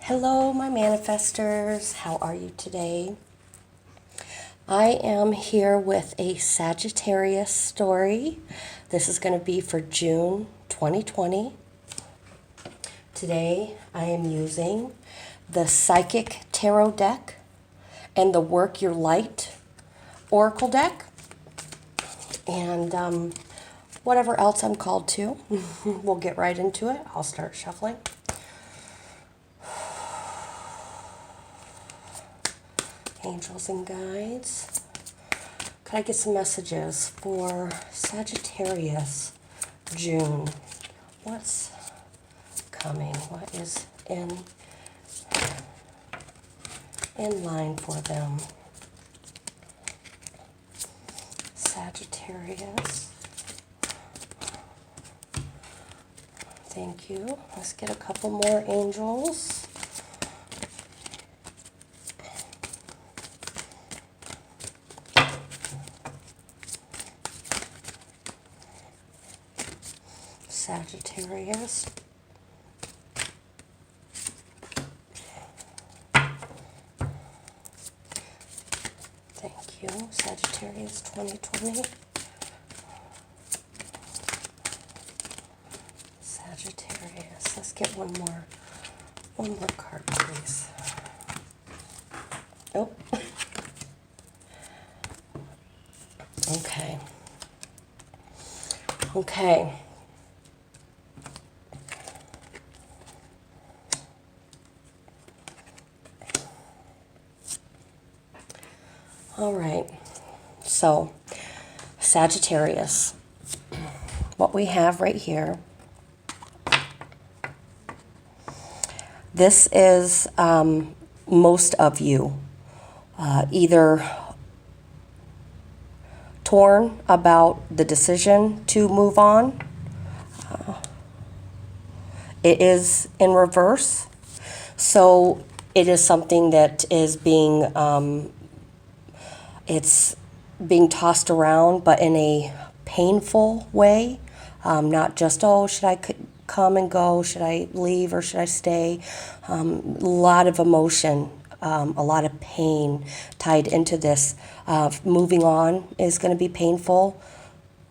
Hello, my manifestors. How are you today? I am here with a Sagittarius story. This is going to be for June 2020. Today, I am using the Psychic Tarot deck and the Work Your Light Oracle deck, and whatever else I'm called to. We'll get right into it. I'll start shuffling. Angels and guides. Could I get some messages for Sagittarius, June? What's coming? What is in line for them? Sagittarius. Thank you. Let's get a couple more angels. Sagittarius. Thank you. Sagittarius 2020. Sagittarius. Let's get one more card, please. Oh. Okay. Okay. All right, so Sagittarius, what we have right here, this is most of you either torn about the decision to move on. It is in reverse, so it is something that is being it's being tossed around, but in a painful way, not just, oh, should I come and go, should I leave or should I stay? A lot of emotion, a lot of pain tied into this. Moving on is going to be painful,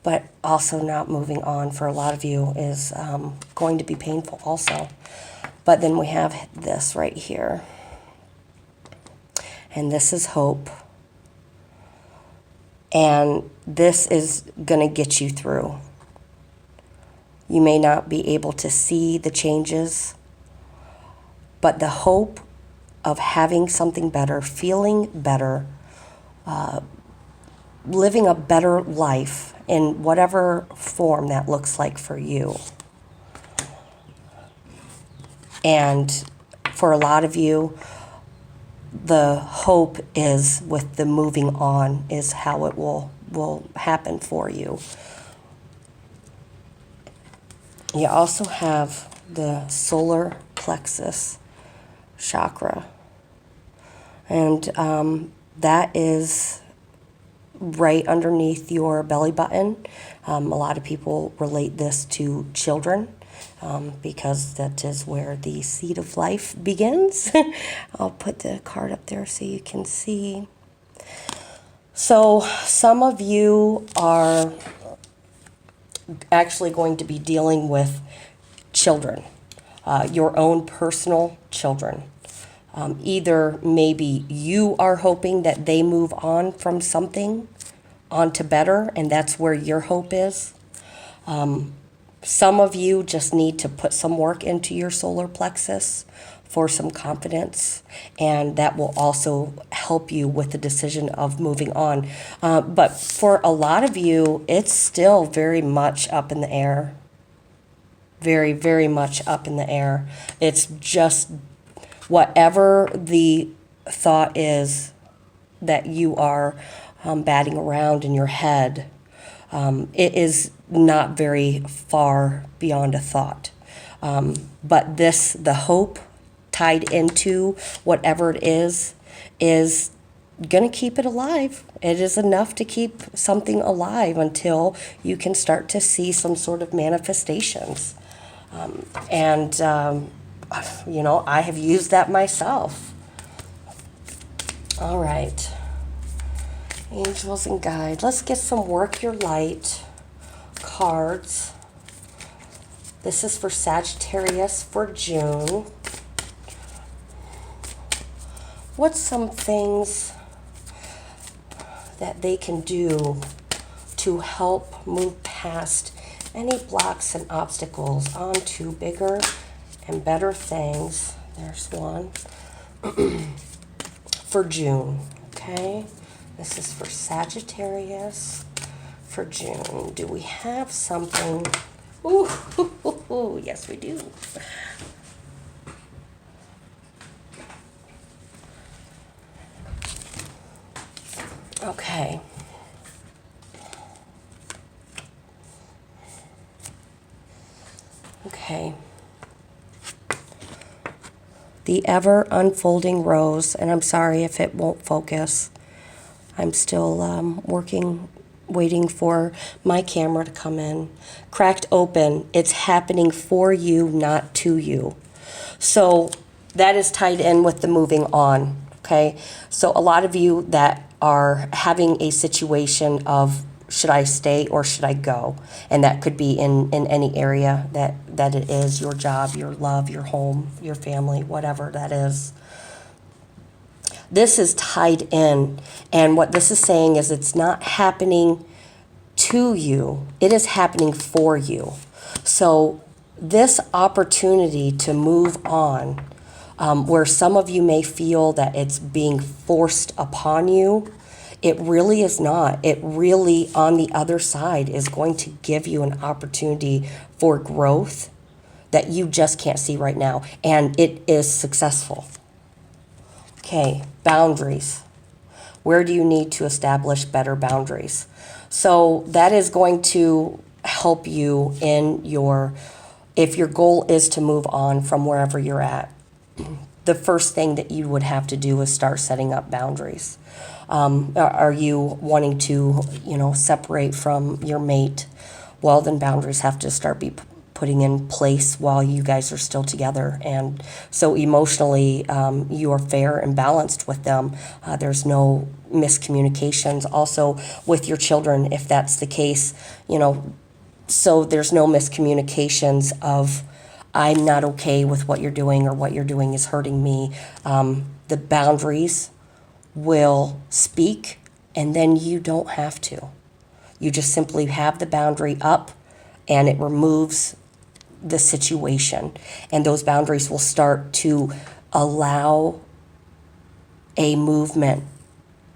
but also not moving on for a lot of you is going to be painful also. But then we have this right here, and this is hope. And this is going to get you through. You may not be able to see the changes, but the hope of having something better, feeling better, living a better life in whatever form that looks like for you. And for a lot of you, the hope is with the moving on is how it will happen for you. You also have the solar plexus chakra, and that is right underneath your belly button. A lot of people relate this to children. Because that is where the seed of life begins. I'll put the card up there so you can see. So some of you are actually going to be dealing with children, your own personal children. Either maybe you are hoping that they move on from something onto better, and that's where your hope is. Some of you just need to put some work into your solar plexus for some confidence, and that will also help you with the decision of moving on. But for a lot of you, it's still very much up in the air. Very, very much up in the air. It's just whatever the thought is that you are batting around in your head. It is not very far beyond a thought. But the hope tied into whatever it is going to keep it alive. It is enough to keep something alive until you can start to see some sort of manifestations. And You know, I have used that myself. All right. Angels and guides. Let's get some Work Your Light cards. This is for Sagittarius for June. What's some things that they can do to help move past any blocks and obstacles onto bigger and better things? There's one for June, okay? This is for Sagittarius for June. Do we have something? Ooh, yes we do. Okay. Okay. The ever unfolding rose, and I'm sorry if it won't focus. I'm still waiting for my camera to come in. Cracked open. It's happening for you, not to you. So that is tied in with the moving on. Okay. So a lot of you that are having a situation of should I stay or should I go? And that could be in any area that it is, your job, your love, your home, your family, whatever that is. This is tied in. And what this is saying is it's not happening to you. It is happening for you. So this opportunity to move on, where some of you may feel that it's being forced upon you, it really is not. It really, on the other side, is going to give you an opportunity for growth that you just can't see right now. And it is successful. Okay, boundaries. Where do you need to establish better boundaries? So that is going to help you in if your goal is to move on from wherever you're at, the first thing that you would have to do is start setting up boundaries. Are you wanting to, separate from your mate? Well, then boundaries have to start putting in place while you guys are still together. And so emotionally, you are fair and balanced with them. There's no miscommunications. Also with your children, if that's the case, so there's no miscommunications of I'm not okay with what you're doing or what you're doing is hurting me. The boundaries will speak, and then you don't have to. You just simply have the boundary up and it removes the situation. And those boundaries will start to allow a movement,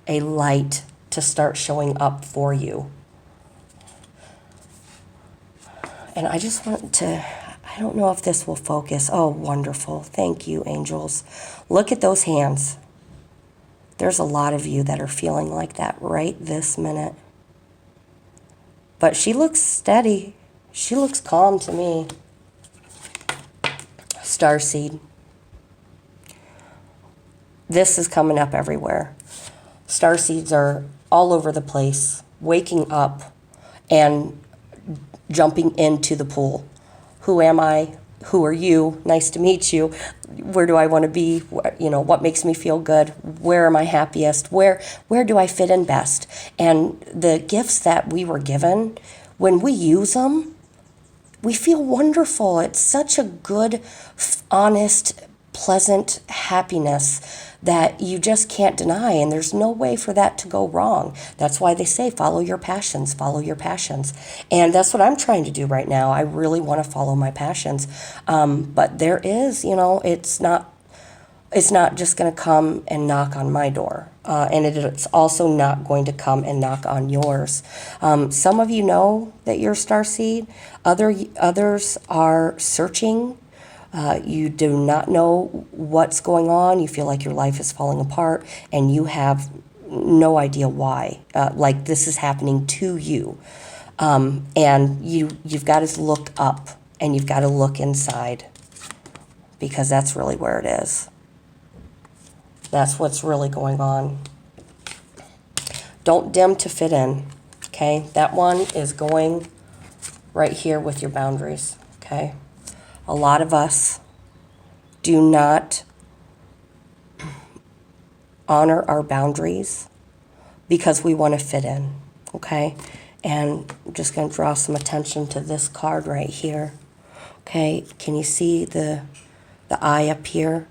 a light to start showing up for you. And I just want to, I don't know if this will focus. Oh, wonderful. Thank you, angels. Look at those hands. There's a lot of you that are feeling like that right this minute. But she looks steady. She looks calm to me. Starseed. This is coming up everywhere. Starseeds are all over the place, waking up and jumping into the pool. Who am I? Who are you? Nice to meet you. Where do I want to be? What makes me feel good? Where am I happiest? Where do I fit in best? And the gifts that we were given, when we use them, we feel wonderful. It's such a good, honest, pleasant happiness that you just can't deny, and there's no way for that to go wrong. That's why they say follow your passions, follow your passions. And that's what I'm trying to do right now. I really want to follow my passions. But there is, it's not just going to come and knock on my door. And it's also not going to come and knock on yours. Some of you know that you're starseed. Others are searching. You do not know what's going on. You feel like your life is falling apart and you have no idea why. Like this is happening to you. And you've got to look up and you've got to look inside, because that's really where it is. That's what's really going on. Don't dim to fit in, okay? That one is going right here with your boundaries, okay? A lot of us do not honor our boundaries because we want to fit in, okay? And I'm just going to draw some attention to this card right here. Okay, can you see the eye up here?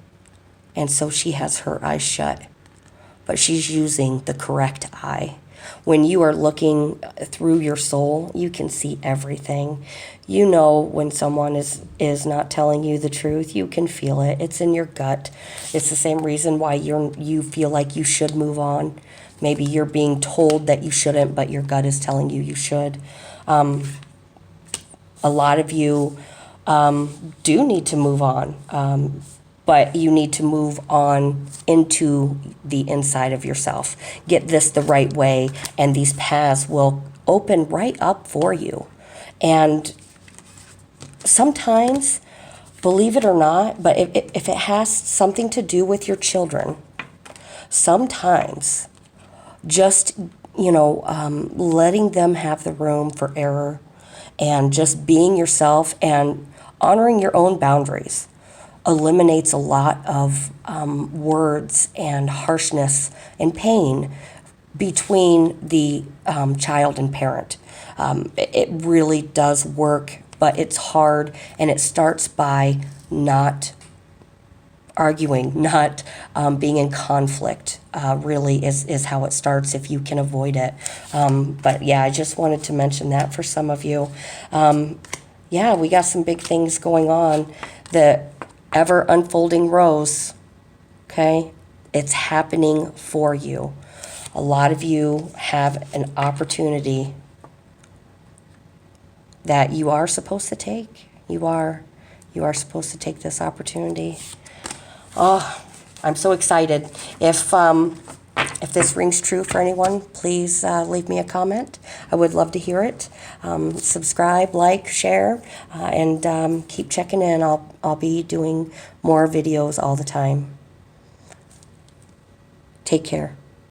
And so she has her eyes shut, but she's using the correct eye. When you are looking through your soul, you can see everything. You know when someone is not telling you the truth. You can feel it. It's in your gut. It's the same reason why you feel like you should move on. Maybe you're being told that you shouldn't, but your gut is telling you you should. A lot of you do need to move on, but you need to move on into the inside of yourself. Get this the right way, and these paths will open right up for you. And sometimes, believe it or not, but if it has something to do with your children, sometimes just, letting them have the room for error and just being yourself and honoring your own boundaries eliminates a lot of words and harshness and pain between the child and parent. It really does work, but it's hard, and it starts by not arguing, not being in conflict, really is how it starts if you can avoid it. But yeah, I just wanted to mention that for some of you. Yeah, we got some big things going on. The ever unfolding rose, okay? It's happening for you. A lot of you have an opportunity that you are supposed to take. You are supposed to take this opportunity. Oh, I'm so excited. If this rings true for anyone, please leave me a comment. I would love to hear it. Subscribe, like, share, and keep checking in. I'll be doing more videos all the time. Take care.